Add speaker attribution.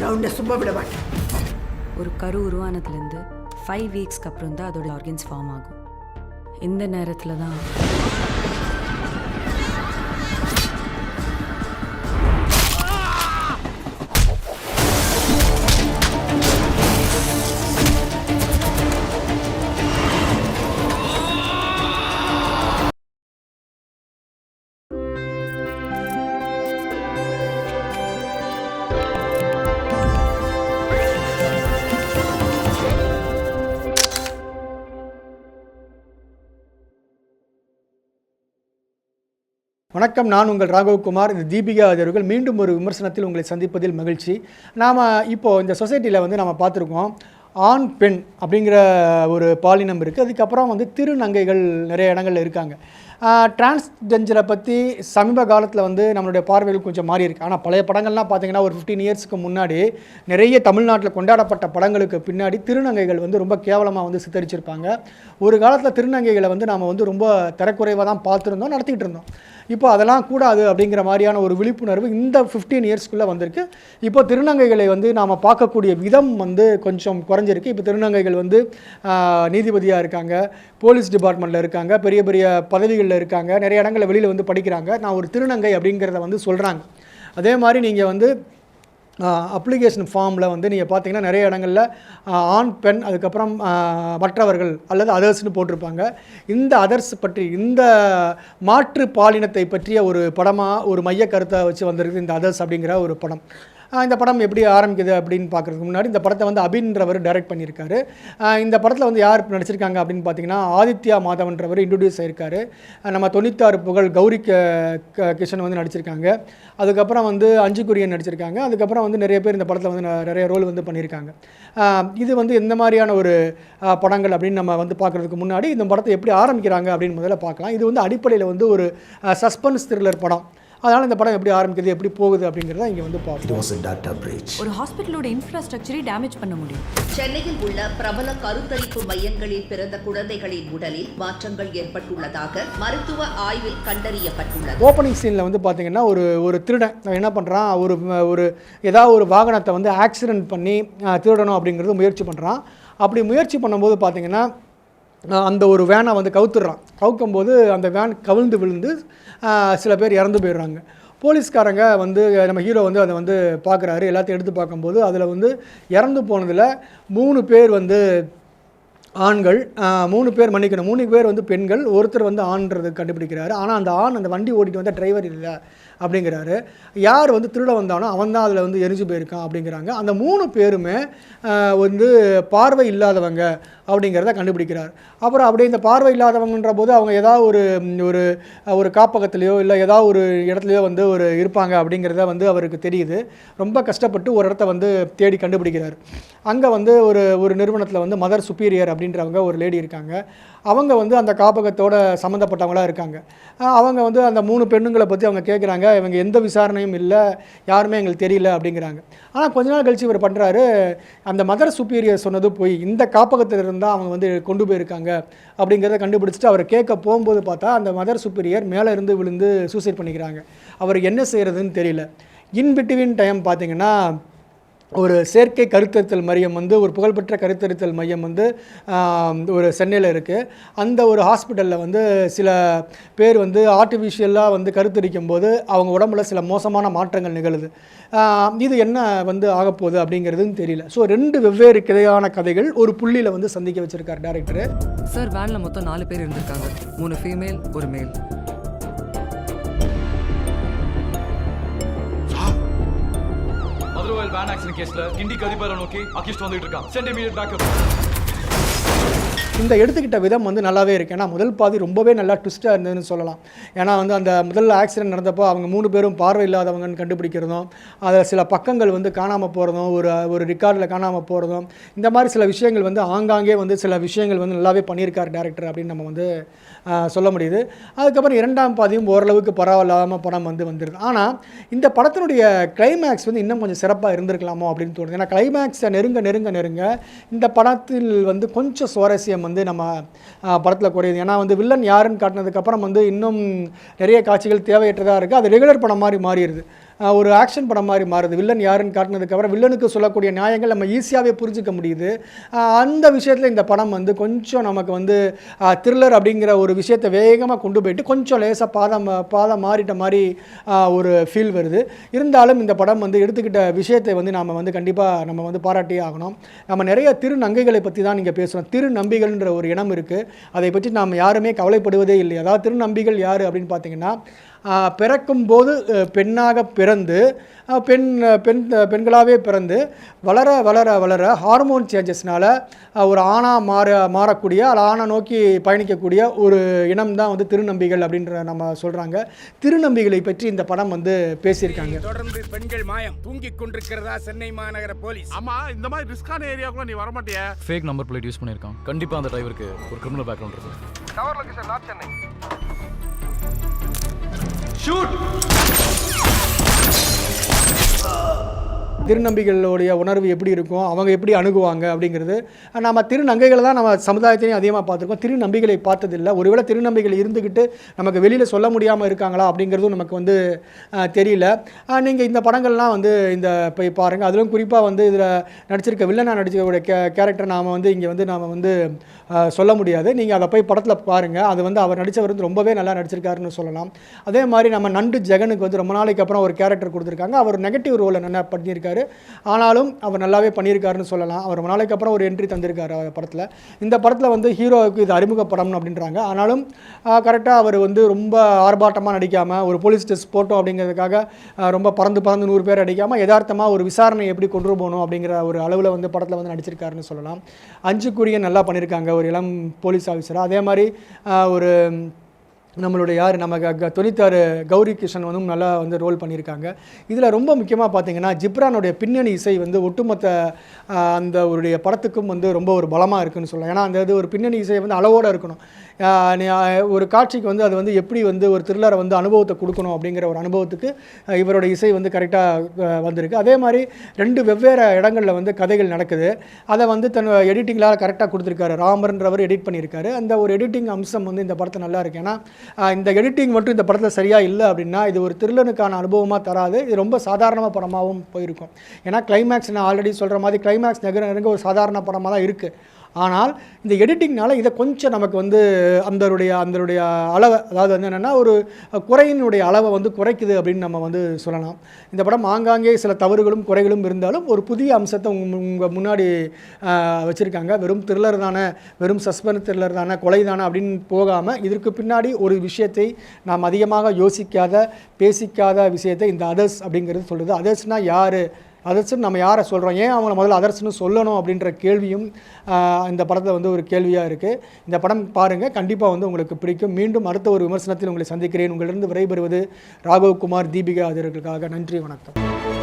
Speaker 1: நான் உன்னை சும்மா விட மாட்டேன்.
Speaker 2: ஒரு கரு உருவானதுலேருந்து 5 வீக்ஸ்க்கு அப்புறம் தான் அதோட ஆர்கன்ஸ் ஃபார்ம் ஆகும். இந்த நேரத்தில் தான்
Speaker 3: வணக்கம், நான் உங்கள் ராகவ்குமார். இந்த தீபிகா அவர்கள் மீண்டும் ஒரு விமர்சனத்தில் உங்களை சந்திப்பதில் மகிழ்ச்சி. நாம் இப்போது இந்த சொசைட்டியில் வந்து நம்ம பார்த்துருக்கோம், ஆண் பெண் அப்படிங்கிற ஒரு பாலினம் இருக்குது. அதுக்கப்புறம் வந்து திருநங்கைகள் நிறைய இடங்களில் இருக்காங்க. டிரான்ஸ்ஜெண்டரை பற்றி சமீப காலத்தில் வந்து நம்மளுடைய பார்வைகள் கொஞ்சம் மாறி இருக்குது. ஆனால் பழைய படங்கள்லாம் பார்த்திங்கன்னா ஒரு 15 இயர்ஸ்க்கு முன்னாடி நிறைய தமிழ்நாட்டில் கொண்டாடப்பட்ட படங்களுக்கு பின்னாடி திருநங்கைகள் வந்து ரொம்ப கேவலமாக வந்து சித்தரிச்சிருப்பாங்க. ஒரு காலத்தில் திருநங்கைகளை வந்து நாம் வந்து ரொம்ப தரக்குறைவாக தான் பார்த்துருந்தோம், நடத்திக்கிட்டு இருந்தோம். இப்போ அதெல்லாம் கூடாது அப்படிங்கிற மாதிரியான ஒரு விழிப்புணர்வு இந்த 15 இயர்ஸ்க்குள்ளே வந்திருக்கு. இப்போ திருநங்கைகளை வந்து நாம் பார்க்கக்கூடிய விதம் வந்து கொஞ்சம் குறைஞ்சிருக்கு. இப்போ திருநங்கைகள் வந்து நீதிபதியாக இருக்காங்க, போலீஸ் டிபார்ட்மெண்ட்டில் இருக்காங்க, பெரிய பெரிய பதவிகளில் இருக்காங்க, நிறைய இடங்களில் வெளியில் வந்து படிக்கிறாங்க. நான் ஒரு திருநங்கை அப்படிங்கிறத வந்து சொல்கிறாங்க. அதே மாதிரி நீங்கள் வந்து அப்ளிகேஷன் ஃபார்மில் வந்து நீங்கள் பார்த்தீங்கன்னா நிறைய இடங்களில் ஆண் பெண் அதுக்கப்புறம் மற்றவர்கள் அல்லது அதர்ஸ்னு போட்டிருப்பாங்க. இந்த அதர்ஸ் பற்றி, இந்த மாற்று பாலினத்தை பற்றிய ஒரு படமாக ஒரு மைய கருத்தை வச்சு வந்திருக்கு இந்த அதர்ஸ் அப்படிங்கிற ஒரு படம். இந்த படம் எப்படி ஆரம்பிக்குது அப்படின்னு பார்க்குறதுக்கு முன்னாடி இந்த படத்தை வந்து அபின்றவர் டைரக்ட் பண்ணியிருக்காரு. இந்த படத்தில் வந்து யார் நடிச்சிருக்காங்க அப்படின்னு பார்த்தீங்கன்னா ஆதித்யா மாதவன்றவர் இன்ட்ரடியூஸ் ஆகிருக்காரு. நம்ம 96 புகழ் கௌரி கிஷன் வந்து நடிச்சிருக்காங்க. அதுக்கப்புறம் வந்து அஞ்சு குரியன் நடிச்சிருக்காங்க. அதுக்கப்புறம் வந்து நிறைய பேர் இந்த படத்தில் வந்து நிறைய ரோல் வந்து பண்ணியிருக்காங்க. இது வந்து எந்த மாதிரியான ஒரு படங்கள் அப்படின்னு நம்ம வந்து பார்க்குறதுக்கு முன்னாடி இந்த படத்தை எப்படி ஆரம்பிக்கிறாங்க அப்படின்னு முதல்ல பார்க்கலாம். இது வந்து அடிப்படையில் வந்து ஒரு சஸ்பென்ஸ் த்ரில்லர் படம். அதனால் இந்த படம் எப்படி ஆரம்பிக்குது, எப்படி போகுது அப்படிங்கிறத இங்கே வந்து பார்ப்போம்.
Speaker 2: ஒரு ஹாஸ்பிட்டலோட இன்ஃப்ராஸ்ட்ரக்சரை டேமேஜ் பண்ண முடியும்.
Speaker 4: சென்னையில் உள்ள பிரபல கருத்தரிப்பு மையங்களில் பிறந்த குழந்தைகளின் உடலில் மாற்றங்கள் ஏற்பட்டுள்ளதாக மருத்துவ ஆய்வில் கண்டறியப்பட்டுள்ளது.
Speaker 3: ஓப்பனிங் சீனில் வந்து பார்த்தீங்கன்னா ஒரு திருடன் என்ன பண்ணுறான், ஒரு ஏதாவது ஒரு வாகனத்தை வந்து ஆக்சிடென்ட் பண்ணி திருடணும் அப்படிங்கிறது முயற்சி பண்ணுறான். அப்படி முயற்சி பண்ணும்போது பார்த்தீங்கன்னா அந்த ஒரு வேனை வந்து கவுக்கும்போது அந்த வேன் கவிழ்ந்து விழுந்து சில பேர் இறந்து போயிடுறாங்க. போலீஸ்காரங்க வந்து நம்ம ஹீரோ வந்து அதை வந்து பார்க்குறாரு. எல்லாத்தையும் எடுத்து பார்க்கும்போது அதில் வந்து இறந்து போனதில் 3 பேர் வந்து ஆண்கள், 3 பேர் வந்து பெண்கள், ஒருத்தர் வந்து ஆண்றது கண்டுபிடிக்கிறாரு. ஆனால் அந்த ஆண் அந்த வண்டி ஓட்டிட்டு வந்த டிரைவர் இல்லை அப்படிங்கிறாரு. யார் வந்து திருட வந்தானோ அவன் தான் அதில் வந்து எரிஞ்சு போயிருக்கான் அப்படிங்கிறாங்க. அந்த 3 பேருமே வந்து பார்வை இல்லாதவங்க அப்படிங்கிறத கண்டுபிடிக்கிறார். அப்புறம் அப்படியே இந்த பார்வை இல்லாதவங்கன்ற போது அவங்க ஏதாவது ஒரு காப்பகத்திலையோ இல்லை ஏதாவது ஒரு இடத்துலையோ வந்து ஒரு இருப்பாங்க அப்படிங்கிறத வந்து அவருக்கு தெரியுது. ரொம்ப கஷ்டப்பட்டு ஒரு இடத்த வந்து தேடி கண்டுபிடிக்கிறார். அங்கே வந்து ஒரு நிறுவனத்தில் வந்து மதர் சுப்பீரியர் அப்படின்றவங்க ஒரு லேடி இருக்காங்க. அவங்க வந்து அந்த காப்பகத்தோட சம்மந்தப்பட்டவங்களாக இருக்காங்க. அவங்க வந்து அந்த 3 பெண்ணுங்களை பற்றி அவங்க கேட்குறாங்க. இவங்க எந்த விசாரணையும் இல்லை, யாருமே எங்களுக்கு தெரியல அப்படிங்கிறாங்க. ஆனால் கொஞ்ச நாள் கழிச்சு இவர் பண்ணுறாரு, அந்த மதர் சுப்பீரியர் சொன்னது போய் இந்த காப்பகத்தில் இருந்தால் அவங்க வந்து கொண்டு போயிருக்காங்க அப்படிங்கிறத கண்டுபிடிச்சிட்டு அவரை கேட்க போகும்போது பார்த்தா அந்த மதர் சுப்பீரியர் மேலே இருந்து விழுந்து சூசைட் பண்ணிக்கிறாங்க. அவருக்கு என்ன செய்கிறதுன்னு தெரியல. இன்பிட்வீன் டைம் பார்த்திங்கன்னா ஒரு செயற்கை கருத்தரித்தல் மையம் வந்து ஒரு புகழ்பெற்ற கருத்தரித்தல் மையம் வந்து ஒரு சென்னையில் இருக்குது. அந்த ஒரு ஹாஸ்பிட்டலில் வந்து சில பேர் வந்து ஆர்டிஃபிஷியலாக வந்து கருத்தரிக்கும் போது அவங்க உடம்புல சில மோசமான மாற்றங்கள் நிகழுது. இது என்ன வந்து ஆகப்போகுது அப்படிங்கிறதுன்னு தெரியல. ஸோ 2 வெவ்வேறு கிளையான கதைகள் ஒரு புள்ளியில் வந்து சந்திக்க வச்சுருக்கார் டேரக்டர்.
Speaker 5: சார், வேனில் மொத்தம் 4 பேர் இருந்திருக்காங்க, 3 ஃபீமேல் 1 மேல்.
Speaker 6: மதுரவாயல் வேன் ஆக்சிடென்ட் கேஸ்ல கிண்டி கதிபரை நோக்கி அக்யூஸ்ட் வந்துட்டு இருக்கான். Send immediate backup.
Speaker 3: இந்த எடுத்துக்கிட்ட விதம் வந்து நல்லாவே இருக்குது. ஏன்னா முதல் பாதி ரொம்பவே நல்லா ட்விஸ்ட்டாக இருந்ததுன்னு சொல்லலாம். ஏன்னா வந்து அந்த முதல் ஆக்சிடென்ட் நடந்தப்போ அவங்க 3 பேரும் பார்வை இல்லாதவங்கன்னு கண்டுபிடிக்கிறதும், அதில் சில பக்கங்கள் வந்து காணாமல் போகிறதும், ஒரு ரெக்கார்டில் காணாமல் போகிறதும், இந்த மாதிரி சில விஷயங்கள் வந்து ஆங்காங்கே வந்து சில விஷயங்கள் வந்து நல்லாவே பண்ணியிருக்கார் டேரக்டர் அப்படின்னு நம்ம வந்து சொல்ல முடியுது. அதுக்கப்புறம் 2ஆம் பாதியும் ஓரளவுக்கு பரவாயில்லாமல் படம் வந்து வந்துடுது. ஆனால் இந்த படத்தினுடைய கிளைமேக்ஸ் வந்து இன்னும் கொஞ்சம் சிறப்பாக இருந்திருக்கலாமோ அப்படின்னு தோணுது. ஏன்னா கிளைமேக்ஸை நெருங்க இந்த படத்தில் வந்து கொஞ்சம் சுவாரஸ்யம் வந்து நம்ம படத்தில் குறையுது. ஏன்னா வந்து வில்லன் யாருன்னு காட்டினதுக்கப்புறம் வந்து இன்னும் நிறைய காட்சிகள் தேவையற்றதாக இருக்குது. அது ரெகுலர் படம் மாதிரி மாறிடுது. ஒரு ஆக்ஷன் படம் மாதிரி மாறுது. வில்லன் யாருன்னு காட்டினதுக்கப்புறம் வில்லனுக்கு சொல்லக்கூடிய நியாயங்கள் நம்ம ஈஸியாகவே புரிஞ்சிக்க முடியுது. அந்த விஷயத்தில் இந்த படம் வந்து கொஞ்சம் நமக்கு வந்து த்ரில்லர் அப்படிங்கிற ஒரு விஷயத்தை வேகமாக கொண்டு போயிட்டு கொஞ்சம் லேசாக பாதம் மாறிட்ட மாதிரி ஒரு ஃபீல் வருது. இருந்தாலும் இந்த படம் வந்து எடுத்துக்கிட்ட விஷயத்தை வந்து நாம் வந்து கண்டிப்பாக நம்ம வந்து பாராட்டியே ஆகணும். நம்ம நிறைய திருநங்கைகளை பற்றி தான் நீங்கள் பேசுகிறோம். திருநம்பிகள்ன்ற ஒரு இனம் இருக்குது. அதை பற்றி நாம் யாருமே கவலைப்படுவதே இல்லை. அதாவது திருநம்பிகள் யார் அப்படின்னு பார்த்தீங்கன்னா, பிறக்கும்போது பெண்ணாக பிறந்து பெண்களாகவே பிறந்து வளர வளர வளர ஹார்மோன் சேஞ்சஸ்னால் ஒரு மாறக்கூடிய ஆணை நோக்கி பயணிக்கக்கூடிய ஒரு இனம் தான் வந்து திருநம்பிகள் அப்படின்ற நம்ம சொல்கிறாங்க. திருநம்பிகளை பற்றி இந்த படம் வந்து பேசியிருக்காங்க.
Speaker 1: தொடர்ந்து பெண்கள் மாயம் தூங்கிக் கொண்டிருக்கிறதா சென்னை மாநகர போலீஸ்.
Speaker 7: ஆமா, இந்த மாதிரி ரிஸ்கான ஏரியாக்குள்ள நீ வர மாட்டியா?
Speaker 6: ஃபேக் நம்பர் பிளேட் யூஸ் பண்ணியிருக்கான். கண்டிப்பாக அந்த டிரைவருக்கு ஒரு கிரிமினல் பேக்ரவுண்ட் இருக்கு.
Speaker 7: Tower location north Chennai.
Speaker 3: திருநம்பிகளுடைய உணர்வு எப்படி இருக்கும், அவங்க எப்படி அணுகுவாங்க அப்படிங்கிறது. நம்ம திருநங்கைகளை தான் நம்ம சமுதாயத்திலையும் அதிகமாக பார்த்துருக்கோம். திருநம்பிகளை பார்த்ததில்லை. ஒருவேளை திருநம்பிகள் இருந்துக்கிட்டு நமக்கு வெளியில் சொல்ல முடியாமல் இருக்காங்களா அப்படிங்கிறதும் நமக்கு வந்து தெரியல. நீங்கள் இந்த படங்கள்லாம் வந்து போய் பாருங்கள். அதிலும் குறிப்பாக வந்து இதில் நடிச்சிருக்க வில்லனாக நடிச்சிருக்கக்கூடிய கேரக்டர் நாம் வந்து இங்கே வந்து நாம் வந்து சொல்ல முடியாது. நீங்கள் அதை போய் படத்தில் பாருங்கள். அது வந்து அவர் நடித்தவர் வந்து ரொம்பவே நல்லா நடிச்சிருக்காருன்னு சொல்லலாம். அதே மாதிரி நம்ம நண்டு ஜெகனுக்கு வந்து ரொம்ப நாளைக்கு அப்புறம் ஒரு கேரக்டர் கொடுத்துருக்காங்க. அவர் நெகட்டிவ் ரோலை நல்லா பண்ணியிருக்காரு. ஆனாலும் அவர் நல்லாவே பண்ணியிருக்காருன்னு சொல்லலாம். அவர் ரொம்ப நாளைக்கு அப்புறம் ஒரு என்ட்ரி தந்திருக்காரு படத்தில். இந்த படத்தில் வந்து ஹீரோவுக்கு இது அறிமுக படம் அப்படின்றாங்க. ஆனாலும் கரெக்டாக அவர் வந்து ரொம்ப ஆர்ப்பாட்டமாக நடிக்காமல், ஒரு போலீஸ் டெஸ்ட் போட்டோம் அப்படிங்கிறதுக்காக ரொம்ப பறந்து 100 பேர் அடிக்காமல் யதார்த்தமாக ஒரு விசாரணை எப்படி கொண்டு போகணும் அப்படிங்கிற ஒரு அளவில் வந்து படத்தில் வந்து நடிச்சிருக்காருன்னு சொல்லலாம். 5 குரியன் நல்லா பண்ணியிருக்காங்க ஒரு இளம் போலீஸ் ஆஃபீஸராக. அதே மாதிரி ஒரு நம்மளுடைய நம்ம 96 கௌரி கிருஷ்ணன் வந்து நல்லா வந்து ரோல் பண்ணியிருக்காங்க. இதில் ரொம்ப முக்கியமாக பார்த்தீங்கன்னா ஜிப்ரானுடைய பின்னணி இசை வந்து ஒட்டுமொத்த அந்த ஒரு படத்துக்கும் வந்து ரொம்ப ஒரு பலமாக இருக்குதுன்னு சொல்லலாம். ஏன்னா அந்த இது ஒரு பின்னணி இசை வந்து அளவோடு இருக்கணும். ஒரு காட்சிக்கு வந்து அது வந்து எப்படி வந்து ஒரு த்ரில்லரை வந்து அனுபவத்தை கொடுக்கணும் அப்படிங்கிற ஒரு அனுபவத்துக்கு இவரோட இசை வந்து கரெக்டாக வந்திருக்கு. அதே மாதிரி 2 வெவ்வேறு இடங்களில் வந்து கதைகள் நடக்குது. அதை வந்து தன் எடிட்டிங்கால் கரெக்டாக கொடுத்துருக்காரு. ராமர்ன்றவர் எடிட் பண்ணியிருக்காரு. அந்த ஒரு எடிட்டிங் அம்சம் வந்து இந்த படத்தை நல்லா இருக்குது. ஏன்னா இந்த எடிட்டிங் மட்டும் இந்த படத்தில் சரியாக இல்லை அப்படின்னா இது ஒரு த்ரில்லனுக்கான அனுபவமாக தராது. இது ரொம்ப சாதாரண படமாகவும் போயிருக்கும். ஏன்னா கிளைமேக்ஸ் நான் ஆல்ரெடி சொல்கிற மாதிரி கிளைமேக்ஸ் நெருங்க ஒரு சாதாரண படமாக தான் இருக்குது. ஆனால் இந்த எடிட்டிங்னால இதை கொஞ்சம் நமக்கு வந்து அந்த அளவை, அதாவது வந்து என்னென்னா ஒரு குறையினுடைய அளவை வந்து குறைக்குது அப்படின்னு நம்ம வந்து சொல்லலாம். இந்த படம் ஆங்காங்கே சில தவறுகளும் குறைகளும் இருந்தாலும் ஒரு புதிய அம்சத்தை உங்கள் முன்னாடி வச்சுருக்காங்க. வெறும் த்ரில்லர் தானே, வெறும் சஸ்பென்ஸ் த்ரில்லர் தானே, கொலை தானே அப்படின்னு போகாமல் இதற்கு பின்னாடி ஒரு விஷயத்தை நாம் அதிகமாக யோசிக்காத பேசிக்காத விஷயத்தை இந்த அதர்ஸ் அப்படிங்கிறது சொல்லுது. அதர்ஸ்னால் யார், அதர்ஸ்ன்னு நம்ம யாரை சொல்கிறோம், ஏன் அவங்கள முதல்ல அதர்ஸ்னு சொல்லணும் அப்படின்ற கேள்வியும் இந்த படத்தில் வந்து ஒரு கேள்வியாக இருக்குது. இந்த படம் பாருங்கள், கண்டிப்பாக வந்து உங்களுக்கு பிடிக்கும். மீண்டும் அடுத்த ஒரு விமர்சனத்தில் உங்களை சந்திக்கிறேன். உங்களிடம் விடைபெறுவது ராகவ் குமார், தீபிகா ஆதிர்களுக்காக. நன்றி, வணக்கம்.